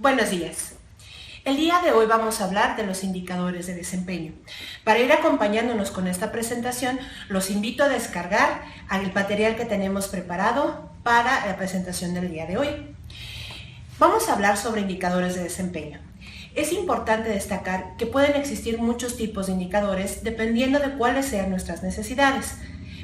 Buenos días. El día de hoy vamos a hablar de los indicadores de desempeño. Para ir acompañándonos con esta presentación, los invito a descargar el material que tenemos preparado para la presentación del día de hoy. Vamos a hablar sobre indicadores de desempeño. Es importante destacar que pueden existir muchos tipos de indicadores dependiendo de cuáles sean nuestras necesidades.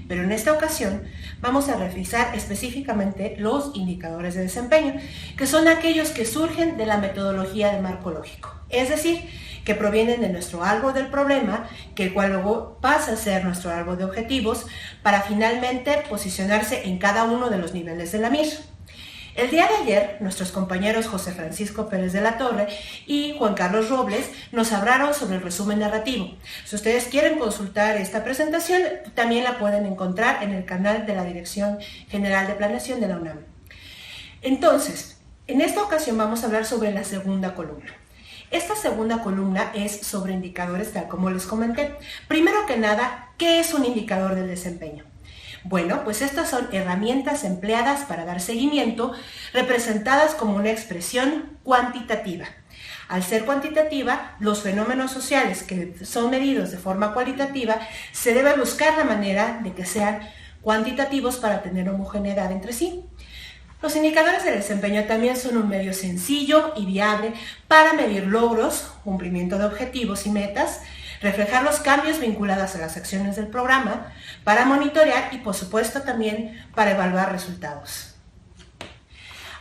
Pero en esta ocasión vamos a revisar específicamente los indicadores de desempeño, que son aquellos que surgen de la metodología de marco lógico, es decir, que provienen de nuestro árbol del problema, que el cual luego pasa a ser nuestro árbol de objetivos, para finalmente posicionarse en cada uno de los niveles de la MIR. El día de ayer, nuestros compañeros José Francisco Pérez de la Torre y Juan Carlos Robles nos hablaron sobre el resumen narrativo. Si ustedes quieren consultar esta presentación, también la pueden encontrar en el canal de la Dirección General de Planeación de la UNAM. Entonces, en esta ocasión vamos a hablar sobre la segunda columna. Esta segunda columna es sobre indicadores, tal como les comenté. Primero que nada, ¿qué es un indicador del desempeño? Bueno, pues estas son herramientas empleadas para dar seguimiento, representadas como una expresión cuantitativa. Al ser cuantitativa, los fenómenos sociales que son medidos de forma cualitativa, se debe buscar la manera de que sean cuantitativos para tener homogeneidad entre sí. Los indicadores de desempeño también son un medio sencillo y viable para medir logros, cumplimiento de objetivos y metas, reflejar los cambios vinculados a las acciones del programa, para monitorear y por supuesto también para evaluar resultados.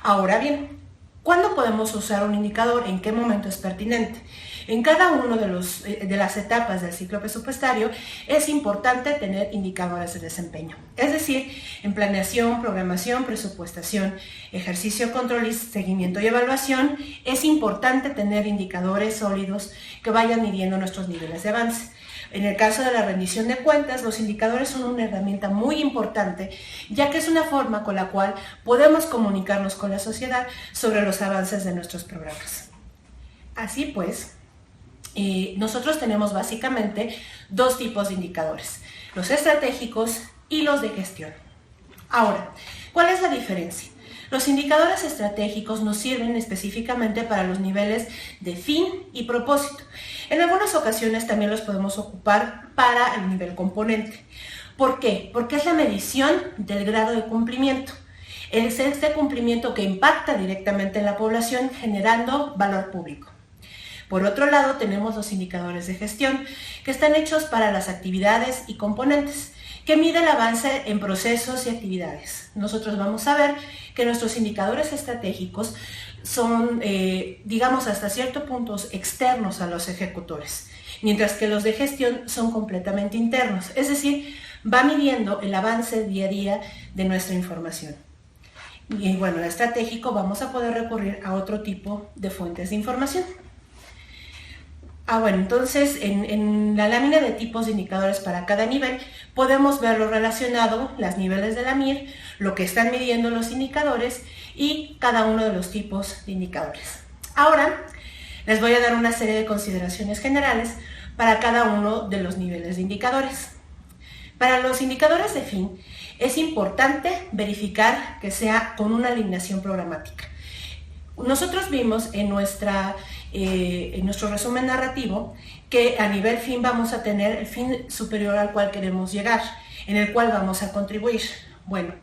Ahora bien, ¿cuándo podemos usar un indicador? ¿En qué momento es pertinente? En cada una de las etapas del ciclo presupuestario es importante tener indicadores de desempeño. Es decir, en planeación, programación, presupuestación, ejercicio, control, seguimiento y evaluación, es importante tener indicadores sólidos que vayan midiendo nuestros niveles de avance. En el caso de la rendición de cuentas, los indicadores son una herramienta muy importante, ya que es una forma con la cual podemos comunicarnos con la sociedad sobre los avances de nuestros programas. Así pues, nosotros tenemos básicamente dos tipos de indicadores, los estratégicos y los de gestión. Ahora, ¿cuál es la diferencia? Los indicadores estratégicos nos sirven específicamente para los niveles de fin y propósito. En algunas ocasiones también los podemos ocupar para el nivel componente. ¿Por qué? Porque es la medición del grado de cumplimiento. Es este cumplimiento que impacta directamente en la población, generando valor público. Por otro lado, tenemos los indicadores de gestión, que están hechos para las actividades y componentes, que mide el avance en procesos y actividades. Nosotros vamos a ver que nuestros indicadores estratégicos son, digamos, hasta cierto punto externos a los ejecutores, mientras que los de gestión son completamente internos, es decir, va midiendo el avance día a día de nuestra información. Y bueno, el estratégico vamos a poder recurrir a otro tipo de fuentes de información. Bueno, entonces en la lámina de tipos de indicadores para cada nivel podemos ver lo relacionado, los niveles de la MIR, lo que están midiendo los indicadores y cada uno de los tipos de indicadores. Ahora les voy a dar una serie de consideraciones generales para cada uno de los niveles de indicadores. Para los indicadores de fin es importante verificar que sea con una alineación programática. Nosotros vimos en nuestro resumen narrativo que a nivel fin vamos a tener el fin superior al cual queremos llegar, en el cual vamos a contribuir. Bueno,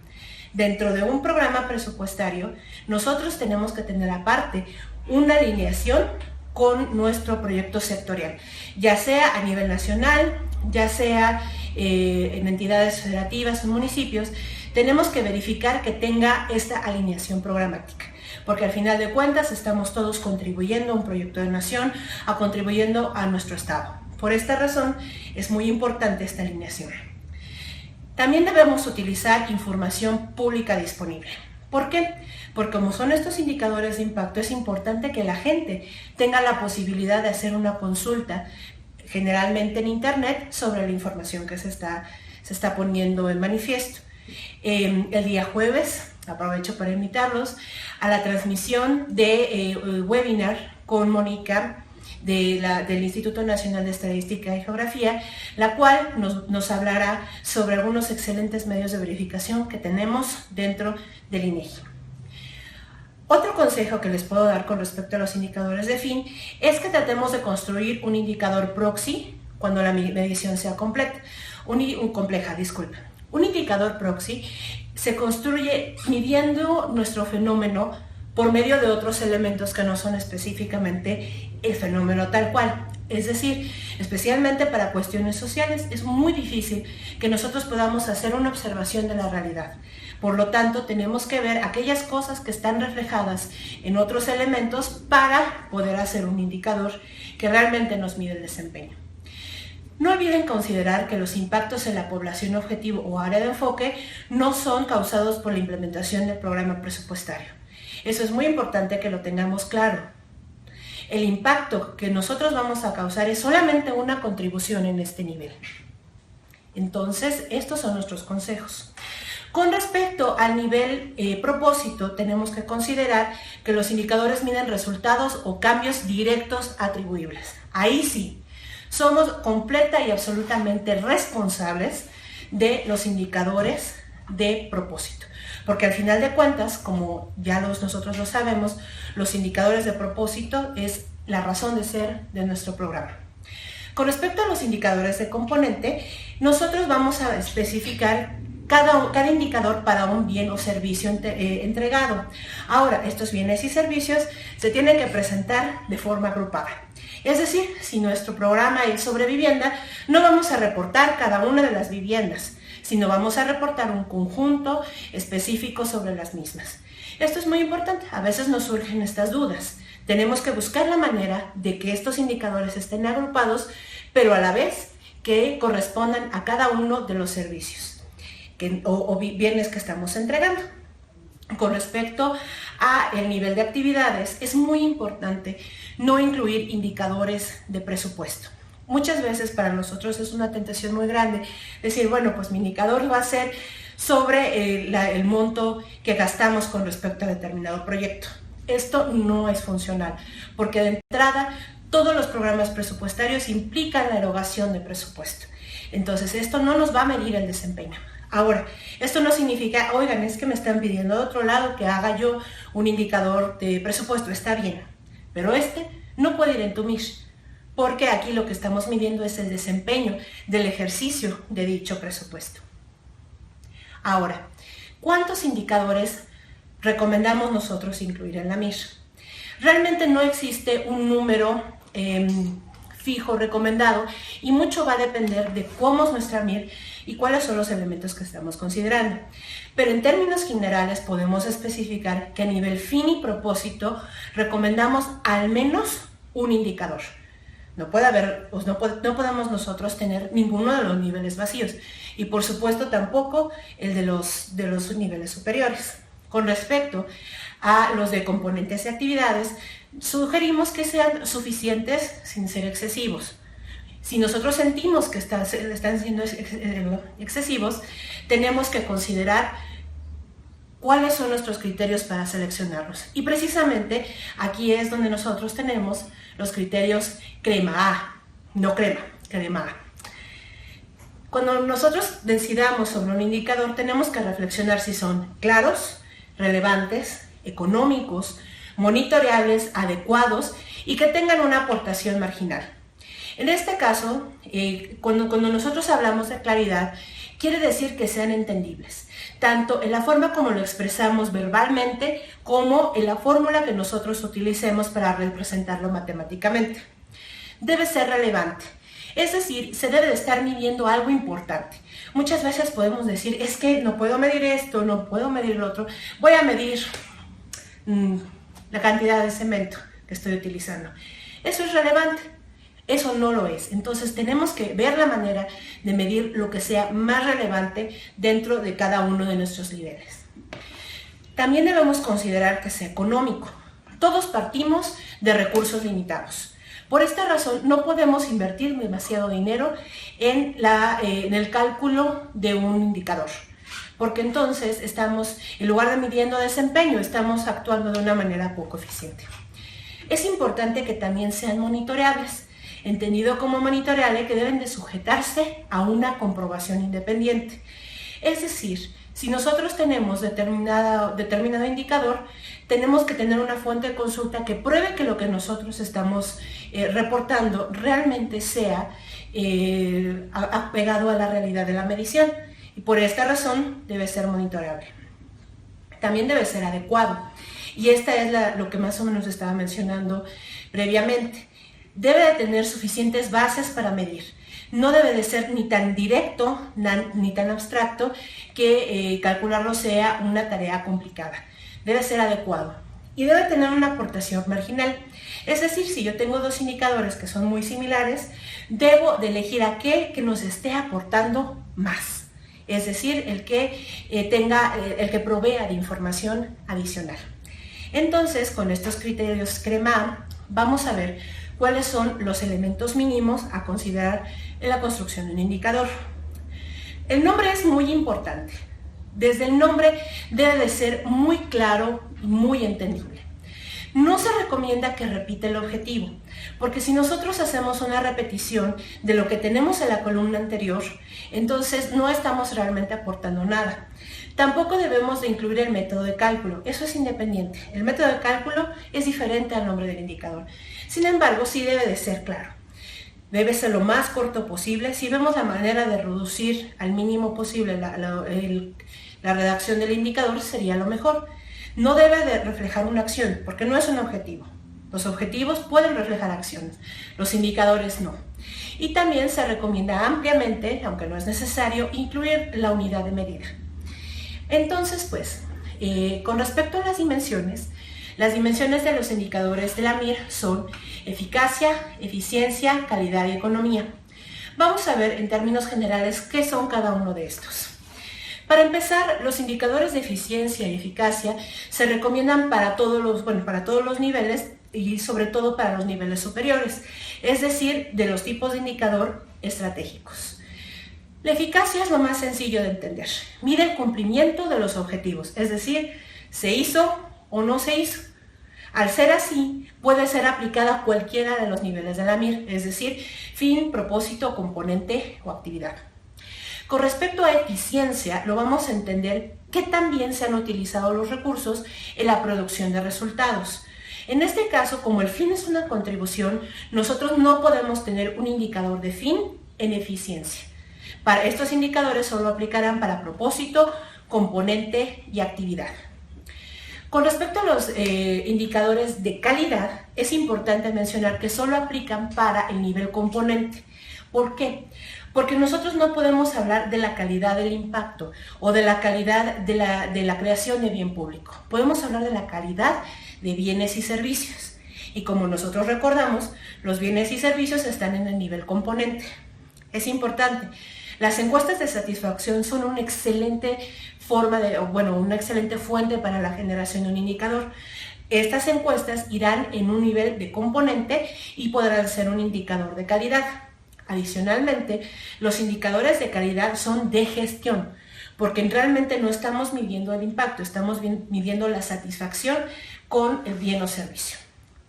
dentro de un programa presupuestario, nosotros tenemos que tener aparte una alineación con nuestro proyecto sectorial, ya sea a nivel nacional, ya sea en entidades federativas o municipios. Tenemos que verificar que tenga esta alineación programática, porque al final de cuentas estamos todos contribuyendo a un proyecto de nación, contribuyendo a nuestro Estado. Por esta razón es muy importante esta alineación. También debemos utilizar información pública disponible. ¿Por qué? Porque como son estos indicadores de impacto, es importante que la gente tenga la posibilidad de hacer una consulta, generalmente en internet, sobre la información que se está poniendo en manifiesto. El día jueves, aprovecho para invitarlos a la transmisión de webinar con Mónica del Instituto Nacional de Estadística y Geografía, la cual nos hablará sobre algunos excelentes medios de verificación que tenemos dentro del INEGI. Otro consejo que les puedo dar con respecto a los indicadores de fin es que tratemos de construir un indicador proxy cuando la medición sea compleja. Un indicador proxy se construye midiendo nuestro fenómeno por medio de otros elementos que no son específicamente el fenómeno tal cual. Es decir, especialmente para cuestiones sociales, es muy difícil que nosotros podamos hacer una observación de la realidad. Por lo tanto, tenemos que ver aquellas cosas que están reflejadas en otros elementos para poder hacer un indicador que realmente nos mide el desempeño. No olviden considerar que los impactos en la población objetivo o área de enfoque no son causados por la implementación del programa presupuestario. Eso es muy importante que lo tengamos claro. El impacto que nosotros vamos a causar es solamente una contribución en este nivel. Entonces, estos son nuestros consejos. Con respecto al nivel propósito, tenemos que considerar que los indicadores miden resultados o cambios directos atribuibles. Ahí sí, somos completa y absolutamente responsables de los indicadores de propósito. Porque al final de cuentas, como ya nosotros lo sabemos, los indicadores de propósito es la razón de ser de nuestro programa. Con respecto a los indicadores de componente, nosotros vamos a especificar cada indicador para un bien o servicio entregado. Ahora, estos bienes y servicios se tienen que presentar de forma agrupada. Es decir, si nuestro programa es sobre vivienda, no vamos a reportar cada una de las viviendas, sino vamos a reportar un conjunto específico sobre las mismas. Esto es muy importante, a veces nos surgen estas dudas. Tenemos que buscar la manera de que estos indicadores estén agrupados, pero a la vez que correspondan a cada uno de los servicios o bienes que estamos entregando. Con respecto al nivel de actividades, es muy importante no incluir indicadores de presupuesto. Muchas veces para nosotros es una tentación muy grande decir, bueno, pues mi indicador va a ser sobre el monto que gastamos con respecto a determinado proyecto. Esto no es funcional, porque de entrada todos los programas presupuestarios implican la erogación de presupuesto. Entonces esto no nos va a medir el desempeño. Ahora, esto no significa, oigan, es que me están pidiendo de otro lado que haga yo un indicador de presupuesto, está bien, pero este no puede ir en tu MISH, porque aquí lo que estamos midiendo es el desempeño del ejercicio de dicho presupuesto. Ahora, ¿cuántos indicadores recomendamos nosotros incluir en la MISH? Realmente no existe un número fijo recomendado y mucho va a depender de cómo es nuestra MIR y cuáles son los elementos que estamos considerando. Pero en términos generales podemos especificar que a nivel fin y propósito recomendamos al menos un indicador. No podemos nosotros tener ninguno de los niveles vacíos y por supuesto tampoco el de los niveles superiores. Con respecto a los de componentes y actividades, sugerimos que sean suficientes sin ser excesivos. Si nosotros sentimos que están siendo excesivos, tenemos que considerar cuáles son nuestros criterios para seleccionarlos. Y precisamente aquí es donde nosotros tenemos los criterios crema A, no crema A. Cuando nosotros decidamos sobre un indicador, tenemos que reflexionar si son claros, relevantes, económicos, monitoreables, adecuados y que tengan una aportación marginal. En este caso, cuando nosotros hablamos de claridad, quiere decir que sean entendibles, tanto en la forma como lo expresamos verbalmente, como en la fórmula que nosotros utilicemos para representarlo matemáticamente. Debe ser relevante, es decir, se debe de estar midiendo algo importante. Muchas veces podemos decir, es que no puedo medir esto, no puedo medir lo otro, voy a medir la cantidad de cemento que estoy utilizando. ¿Eso es relevante? Eso no lo es. Entonces tenemos que ver la manera de medir lo que sea más relevante dentro de cada uno de nuestros niveles. También debemos considerar que sea económico. Todos partimos de recursos limitados. Por esta razón no podemos invertir demasiado dinero en el cálculo de un indicador, porque entonces estamos, en lugar de midiendo desempeño, estamos actuando de una manera poco eficiente. Es importante que también sean monitoreables, entendido como monitoreable que deben de sujetarse a una comprobación independiente. Es decir, Si nosotros tenemos determinado indicador, tenemos que tener una fuente de consulta que pruebe que lo que nosotros estamos reportando realmente sea apegado a la realidad de la medición, y por esta razón debe ser monitoreable. También debe ser adecuado, y esta es lo que más o menos estaba mencionando previamente. Debe de tener suficientes bases para medir. No debe de ser ni tan directo ni tan abstracto que calcularlo sea una tarea complicada. Debe ser adecuado y debe tener una aportación marginal. Es decir, si yo tengo dos indicadores que son muy similares, debo de elegir aquel que nos esté aportando más. Es decir, el que provea de información adicional. Entonces, con estos criterios CREMA, vamos a ver cuáles son los elementos mínimos a considerar en la construcción de un indicador. El nombre es muy importante. Desde el nombre debe de ser muy claro y muy entendible. No se recomienda que repita el objetivo, porque si nosotros hacemos una repetición de lo que tenemos en la columna anterior, entonces no estamos realmente aportando nada. Tampoco debemos de incluir el método de cálculo, eso es independiente. El método de cálculo es diferente al nombre del indicador. Sin embargo, sí debe de ser claro. Debe ser lo más corto posible. Si vemos la manera de reducir al mínimo posible la redacción del indicador, sería lo mejor. No debe de reflejar una acción, porque no es un objetivo. Los objetivos pueden reflejar acciones, los indicadores no. Y también se recomienda ampliamente, aunque no es necesario, incluir la unidad de medida. Entonces, con respecto a las dimensiones de los indicadores de la MIR son eficacia, eficiencia, calidad y economía. Vamos a ver en términos generales qué son cada uno de estos. Para empezar, los indicadores de eficiencia y eficacia se recomiendan para todos los niveles y sobre todo para los niveles superiores, es decir, de los tipos de indicador estratégicos. La eficacia es lo más sencillo de entender. Mide el cumplimiento de los objetivos, es decir, ¿se hizo o no se hizo? Al ser así, puede ser aplicada a cualquiera de los niveles de la MIR, es decir, fin, propósito, componente o actividad. Con respecto a eficiencia, lo vamos a entender que también se han utilizado los recursos en la producción de resultados. En este caso, como el fin es una contribución, nosotros no podemos tener un indicador de fin en eficiencia. Para estos indicadores solo aplicarán para propósito, componente y actividad. Con respecto a los indicadores de calidad, es importante mencionar que solo aplican para el nivel componente. ¿Por qué? Porque nosotros no podemos hablar de la calidad del impacto o de la calidad de la creación de bien público. Podemos hablar de la calidad de bienes y servicios. Y como nosotros recordamos, los bienes y servicios están en el nivel componente. Es importante. Las encuestas de satisfacción son una excelente una excelente fuente para la generación de un indicador. Estas encuestas irán en un nivel de componente y podrán ser un indicador de calidad. Adicionalmente, los indicadores de calidad son de gestión, porque realmente no estamos midiendo el impacto, estamos midiendo la satisfacción con el bien o servicio.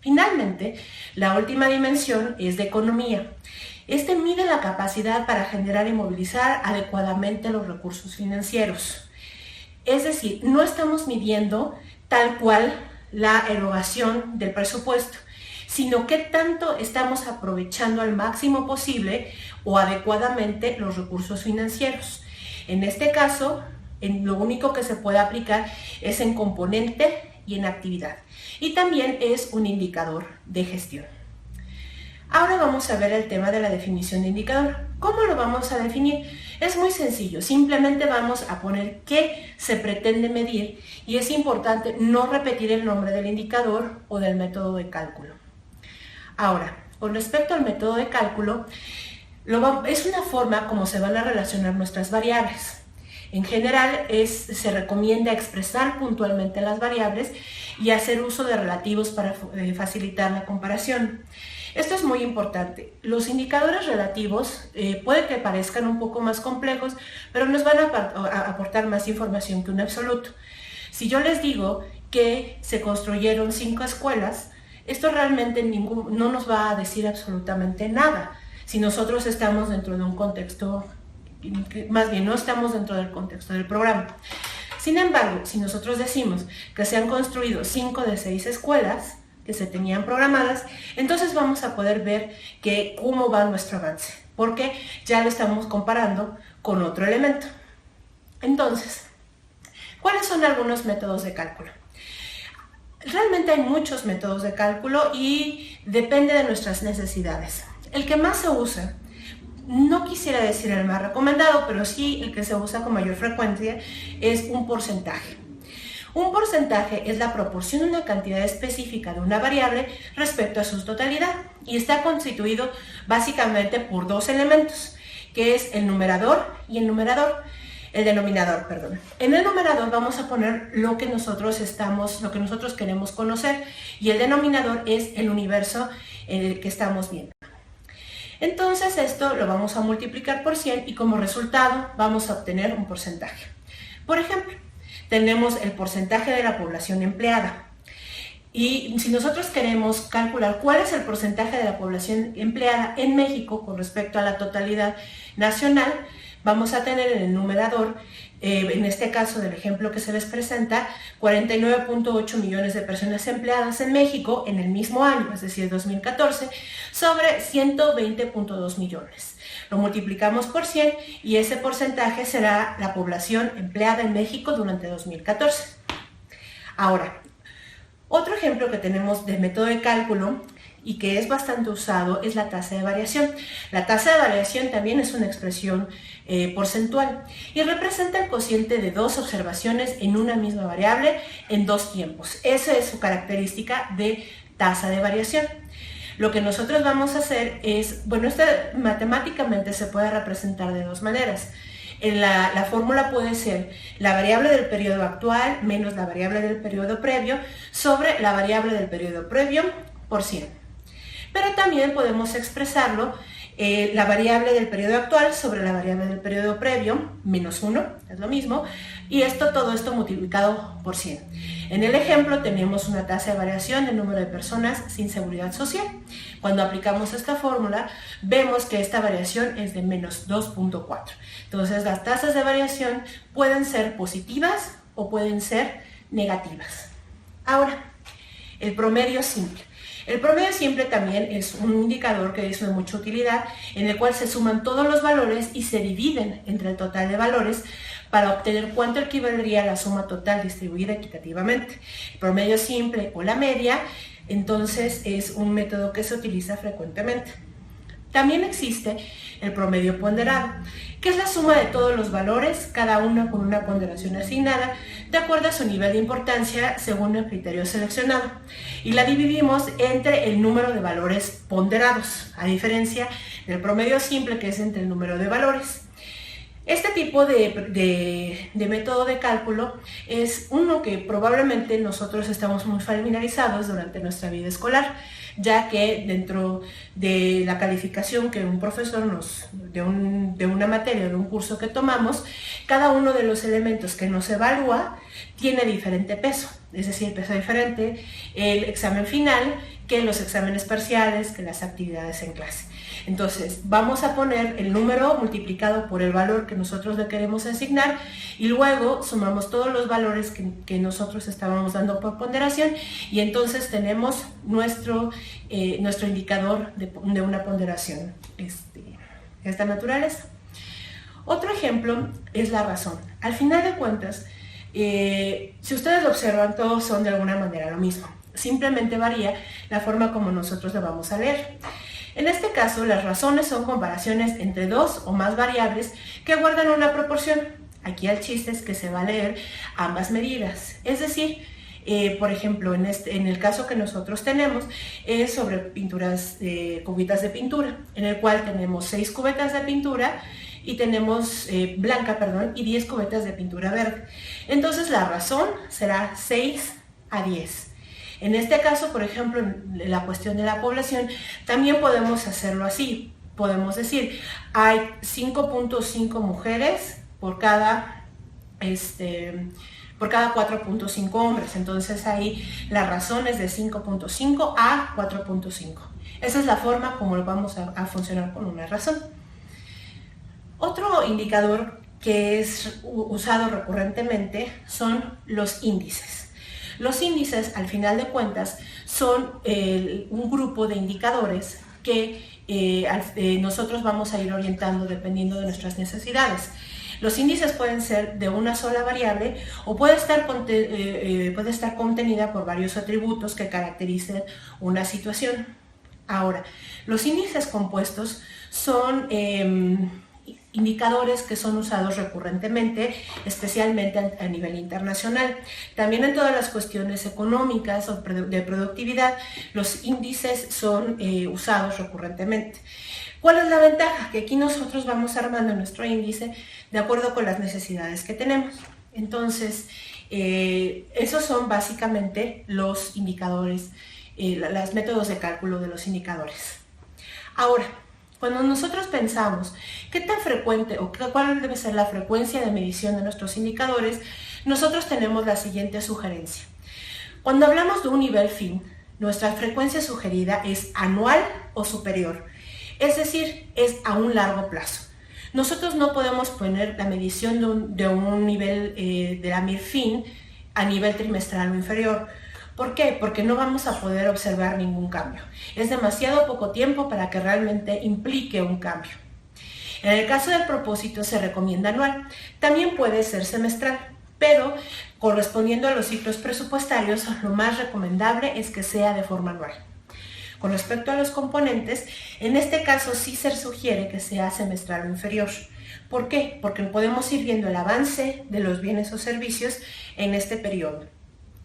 Finalmente, la última dimensión es de economía. Este mide la capacidad para generar y movilizar adecuadamente los recursos financieros. Es decir, no estamos midiendo tal cual la erogación del presupuesto, sino qué tanto estamos aprovechando al máximo posible o adecuadamente los recursos financieros. En este caso, lo único que se puede aplicar es en componente y en actividad. Y también es un indicador de gestión. Ahora vamos a ver el tema de la definición de indicador. ¿Cómo lo vamos a definir? Es muy sencillo, simplemente vamos a poner qué se pretende medir y es importante no repetir el nombre del indicador o del método de cálculo. Ahora, con respecto al método de cálculo, es una forma como se van a relacionar nuestras variables. En general, se recomienda expresar puntualmente las variables y hacer uso de relativos para facilitar la comparación. Esto es muy importante. Los indicadores relativos puede que parezcan un poco más complejos, pero nos van a aportar más información que un absoluto. Si yo les digo que se construyeron 5 escuelas, esto realmente no nos va a decir absolutamente nada si nosotros estamos dentro de un contexto más bien no estamos dentro del contexto del programa. Sin embargo, si nosotros decimos que se han construido 5 de 6 escuelas que se tenían programadas, entonces vamos a poder ver cómo va nuestro avance, porque ya lo estamos comparando con otro elemento. Entonces, ¿cuáles son algunos métodos de cálculo? Realmente hay muchos métodos de cálculo y depende de nuestras necesidades. El que más se usa, no quisiera decir el más recomendado, pero sí el que se usa con mayor frecuencia, es un porcentaje. Un porcentaje es la proporción de una cantidad específica de una variable respecto a su totalidad y está constituido básicamente por dos elementos, que es el numerador y el denominador, perdón. En el numerador vamos a poner lo que nosotros queremos conocer y el denominador es el universo en el que estamos viendo. Entonces esto lo vamos a multiplicar por 100 y como resultado vamos a obtener un porcentaje. Por ejemplo, tenemos el porcentaje de la población empleada. Y si nosotros queremos calcular cuál es el porcentaje de la población empleada en México con respecto a la totalidad nacional, vamos a tener en el numerador, en este caso del ejemplo que se les presenta, 49.8 millones de personas empleadas en México en el mismo año, es decir, 2014, sobre 120.2 millones. Lo multiplicamos por 100 y ese porcentaje será la población empleada en México durante 2014. Ahora, otro ejemplo que tenemos de método de cálculo y que es bastante usado es la tasa de variación. La tasa de variación también es una expresión porcentual y representa el cociente de dos observaciones en una misma variable en dos tiempos. Esa es su característica de tasa de variación. Lo que nosotros vamos a hacer es, matemáticamente se puede representar de dos maneras. La fórmula puede ser la variable del periodo actual menos la variable del periodo previo sobre la variable del periodo previo por 100. Pero también podemos expresarlo la variable del periodo actual sobre la variable del periodo previo, menos 1, es lo mismo, y todo esto multiplicado por 100. En el ejemplo tenemos una tasa de variación del número de personas sin seguridad social. Cuando aplicamos esta fórmula, vemos que esta variación es de menos 2.4. Entonces las tasas de variación pueden ser positivas o pueden ser negativas. Ahora, el promedio simple. El promedio simple también es un indicador que es de mucha utilidad, en el cual se suman todos los valores y se dividen entre el total de valores para obtener cuánto equivaldría a la suma total distribuida equitativamente. El promedio simple o la media, entonces, es un método que se utiliza frecuentemente. También existe el promedio ponderado, que es la suma de todos los valores, cada uno con una ponderación asignada, de acuerdo a su nivel de importancia según el criterio seleccionado. Y la dividimos entre el número de valores ponderados, a diferencia del promedio simple, que es entre el número de valores. Este tipo de método de cálculo es uno que probablemente nosotros estamos muy familiarizados durante nuestra vida escolar, ya que dentro de la calificación que un profesor de una materia, de un curso que tomamos, cada uno de los elementos que nos evalúa tiene diferente peso, es decir, peso diferente el examen final que los exámenes parciales, que las actividades en clase. Entonces, vamos a poner el número multiplicado por el valor que nosotros le queremos asignar y luego sumamos todos los valores que nosotros estábamos dando por ponderación y entonces tenemos nuestro indicador de una ponderación de esta naturaleza. Otro ejemplo es la razón. Al final de cuentas, si ustedes lo observan, todos son de alguna manera lo mismo. Simplemente varía la forma como nosotros lo vamos a leer. En este caso, las razones son comparaciones entre dos o más variables que guardan una proporción. Aquí el chiste es que se va a leer ambas medidas. Es decir, por ejemplo, en el caso que nosotros tenemos, es sobre cubetas de pintura, en el cual tenemos 6 cubetas de pintura y tenemos blanca, y 10 cubetas de pintura verde. Entonces la razón será 6 a 10. En este caso, por ejemplo, en la cuestión de la población, también podemos hacerlo así. Podemos decir, hay 5.5 mujeres por cada 4.5 hombres. Entonces ahí la razón es de 5.5 a 4.5. Esa es la forma como vamos a funcionar con una razón. Otro indicador que es usado recurrentemente son los índices. Los índices, al final de cuentas, son un grupo de indicadores que nosotros vamos a ir orientando dependiendo de nuestras necesidades. Los índices pueden ser de una sola variable o puede estar contenida por varios atributos que caractericen una situación. Ahora, los índices compuestos son indicadores que son usados recurrentemente, especialmente a nivel internacional. También en todas las cuestiones económicas o de productividad, los índices son usados recurrentemente. ¿Cuál es la ventaja? Que aquí nosotros vamos armando nuestro índice de acuerdo con las necesidades que tenemos. Entonces, esos son básicamente los indicadores, los métodos de cálculo de los indicadores. Ahora, cuando nosotros pensamos qué tan frecuente o cuál debe ser la frecuencia de medición de nuestros indicadores, nosotros tenemos la siguiente sugerencia. Cuando hablamos de un nivel fin, nuestra frecuencia sugerida es anual o superior, es decir, es a un largo plazo. Nosotros no podemos poner la medición de un nivel de la MIR-FIN a nivel trimestral o inferior. ¿Por qué? Porque no vamos a poder observar ningún cambio. Es demasiado poco tiempo para que realmente implique un cambio. En el caso del propósito se recomienda anual. También puede ser semestral, pero correspondiendo a los ciclos presupuestarios, lo más recomendable es que sea de forma anual. Con respecto a los componentes, en este caso sí se sugiere que sea semestral o inferior. ¿Por qué? Porque podemos ir viendo el avance de los bienes o servicios en este periodo.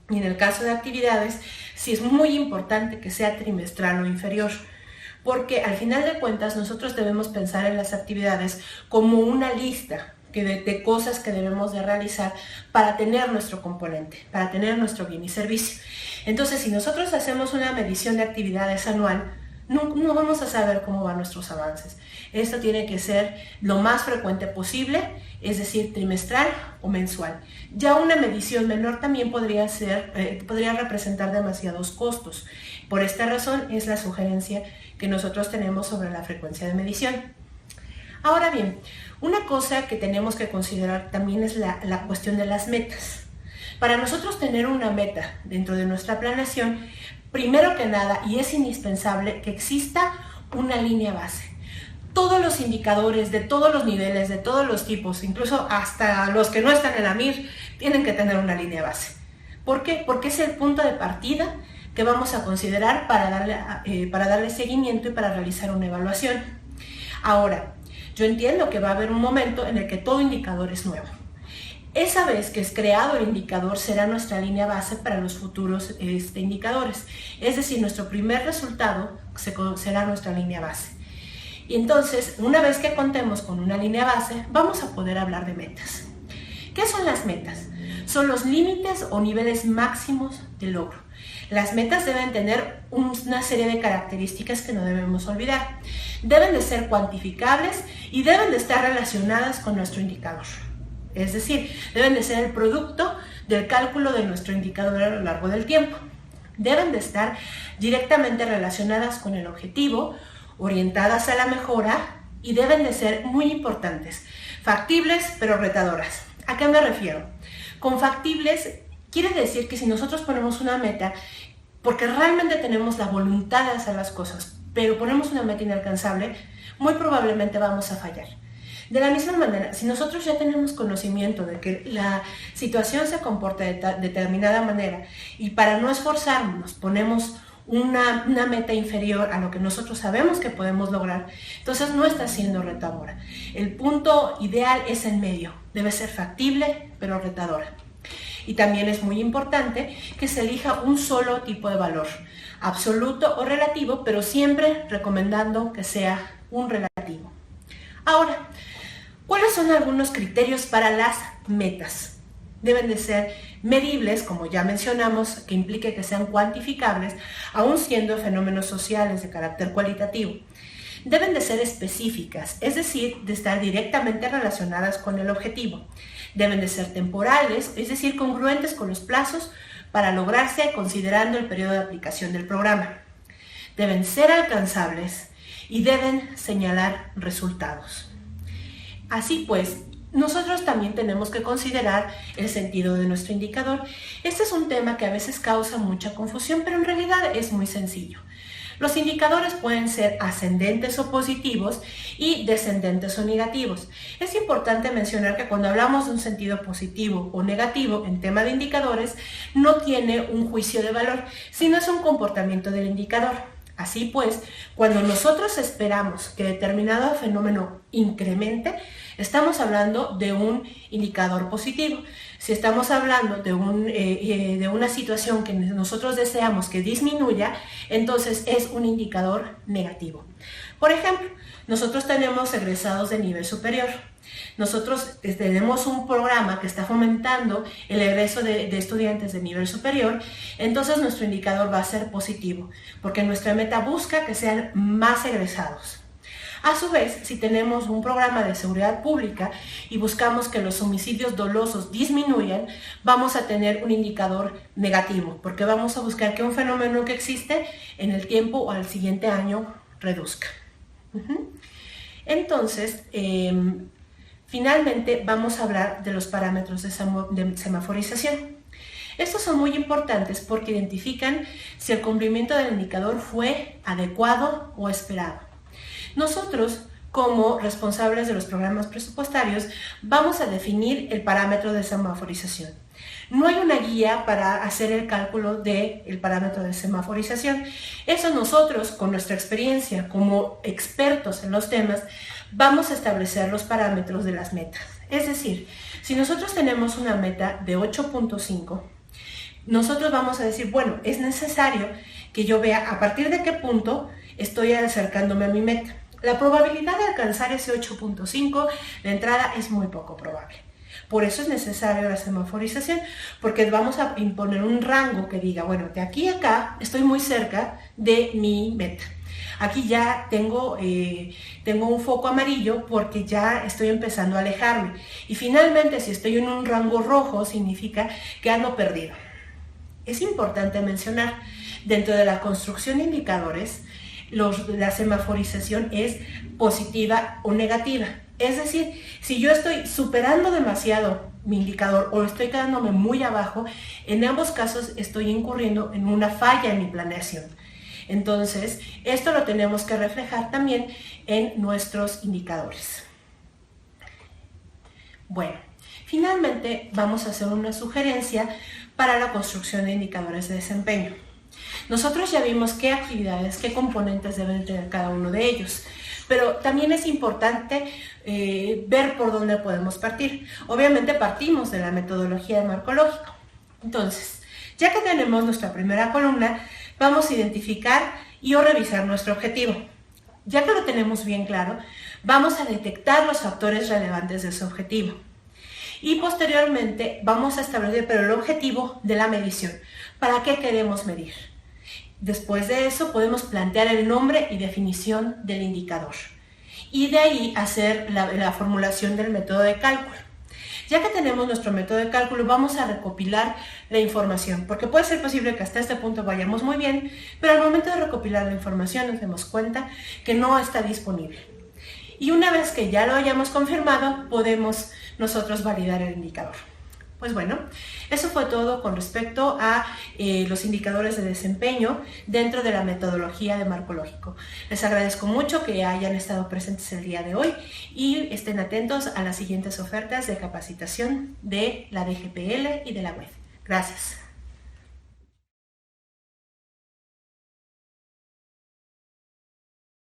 Y en el caso de actividades, sí es muy importante que sea trimestral o inferior, porque al final de cuentas nosotros debemos pensar en las actividades como una lista de cosas que debemos de realizar para tener nuestro componente, para tener nuestro bien y servicio. Entonces, si nosotros hacemos una medición de actividades anual, no vamos a saber cómo van nuestros avances. Esto tiene que ser lo más frecuente posible, es decir, trimestral o mensual. Ya una medición menor también podría representar demasiados costos. Por esta razón es la sugerencia que nosotros tenemos sobre la frecuencia de medición. Ahora bien, una cosa que tenemos que considerar también es la cuestión de las metas. Para nosotros tener una meta dentro de nuestra planeación, primero que nada, y es indispensable que exista una línea base. Todos los indicadores de todos los niveles, de todos los tipos, incluso hasta los que no están en la MIR, tienen que tener una línea base. ¿Por qué? Porque es el punto de partida que vamos a considerar para darle seguimiento y para realizar una evaluación. Ahora, yo entiendo que va a haber un momento en el que todo indicador es nuevo. Esa vez que es creado el indicador será nuestra línea base para los futuros indicadores. Es decir, nuestro primer resultado será nuestra línea base. Y entonces, una vez que contemos con una línea base, vamos a poder hablar de metas. ¿Qué son las metas? Son los límites o niveles máximos de logro. Las metas deben tener una serie de características que no debemos olvidar. Deben de ser cuantificables y deben de estar relacionadas con nuestro indicador. Es decir, deben de ser el producto del cálculo de nuestro indicador a lo largo del tiempo. Deben de estar directamente relacionadas con el objetivo, orientadas a la mejora y deben de ser muy importantes, factibles pero retadoras. ¿A qué me refiero? Con factibles quiere decir que si nosotros ponemos una meta, porque realmente tenemos la voluntad de hacer las cosas, pero ponemos una meta inalcanzable, muy probablemente vamos a fallar. De la misma manera, si nosotros ya tenemos conocimiento de que la situación se comporta de determinada manera y para no esforzarnos ponemos una meta inferior a lo que nosotros sabemos que podemos lograr, entonces no está siendo retadora. El punto ideal es en medio, debe ser factible pero retadora. Y también es muy importante que se elija un solo tipo de valor, absoluto o relativo, pero siempre recomendando que sea un relativo. Ahora, ¿cuáles son algunos criterios para las metas? Deben de ser medibles, como ya mencionamos, que implique que sean cuantificables, aun siendo fenómenos sociales de carácter cualitativo. Deben de ser específicas, es decir, de estar directamente relacionadas con el objetivo. Deben de ser temporales, es decir, congruentes con los plazos para lograrse considerando el periodo de aplicación del programa. Deben ser alcanzables y deben señalar resultados. Así pues, nosotros también tenemos que considerar el sentido de nuestro indicador. Este es un tema que a veces causa mucha confusión, pero en realidad es muy sencillo. Los indicadores pueden ser ascendentes o positivos y descendentes o negativos. Es importante mencionar que cuando hablamos de un sentido positivo o negativo en tema de indicadores, no tiene un juicio de valor, sino es un comportamiento del indicador. Así pues, cuando nosotros esperamos que determinado fenómeno incremente, estamos hablando de un indicador positivo. Si estamos hablando de una situación que nosotros deseamos que disminuya, entonces es un indicador negativo. Por ejemplo, nosotros tenemos egresados de nivel superior. Nosotros tenemos un programa que está fomentando el egreso de estudiantes de nivel superior, entonces nuestro indicador va a ser positivo, porque nuestra meta busca que sean más egresados. A su vez, si tenemos un programa de seguridad pública y buscamos que los homicidios dolosos disminuyan, vamos a tener un indicador negativo, porque vamos a buscar que un fenómeno que existe en el tiempo o al siguiente año reduzca. Entonces, finalmente vamos a hablar de los parámetros de semaforización. Estos son muy importantes porque identifican si el cumplimiento del indicador fue adecuado o esperado. Nosotros, como responsables de los programas presupuestarios, vamos a definir el parámetro de semaforización. No hay una guía para hacer el cálculo del parámetro de semaforización. Eso nosotros, con nuestra experiencia como expertos en los temas, vamos a establecer los parámetros de las metas. Es decir, si nosotros tenemos una meta de 8.5, nosotros vamos a decir, bueno, es necesario que yo vea a partir de qué punto estoy acercándome a mi meta. La probabilidad de alcanzar ese 8.5 de entrada es muy poco probable. Por eso es necesaria la semaforización, porque vamos a imponer un rango que diga, bueno, de aquí a acá estoy muy cerca de mi meta. Aquí ya tengo un foco amarillo porque ya estoy empezando a alejarme. Y finalmente, si estoy en un rango rojo, significa que ando perdido. Es importante mencionar, dentro de la construcción de indicadores, la semaforización es positiva o negativa. Es decir, si yo estoy superando demasiado mi indicador o estoy quedándome muy abajo, en ambos casos estoy incurriendo en una falla en mi planeación. Entonces, esto lo tenemos que reflejar también en nuestros indicadores. Bueno, finalmente vamos a hacer una sugerencia para la construcción de indicadores de desempeño. Nosotros ya vimos qué actividades, qué componentes deben tener cada uno de ellos, pero también es importante ver por dónde podemos partir. Obviamente partimos de la metodología de marco lógico. Entonces, ya que tenemos nuestra primera columna, vamos a identificar y o revisar nuestro objetivo. Ya que lo tenemos bien claro, vamos a detectar los factores relevantes de ese objetivo. Y posteriormente vamos a establecer el objetivo de la medición. ¿Para qué queremos medir? Después de eso podemos plantear el nombre y definición del indicador. Y de ahí hacer la formulación del método de cálculo. Ya que tenemos nuestro método de cálculo, vamos a recopilar la información, porque puede ser posible que hasta este punto vayamos muy bien, pero al momento de recopilar la información nos demos cuenta que no está disponible. Y una vez que ya lo hayamos confirmado, podemos nosotros validar el indicador. Pues bueno, eso fue todo con respecto a los indicadores de desempeño dentro de la metodología de marco lógico. Les agradezco mucho que hayan estado presentes el día de hoy y estén atentos a las siguientes ofertas de capacitación de la DGPL y de la web. Gracias.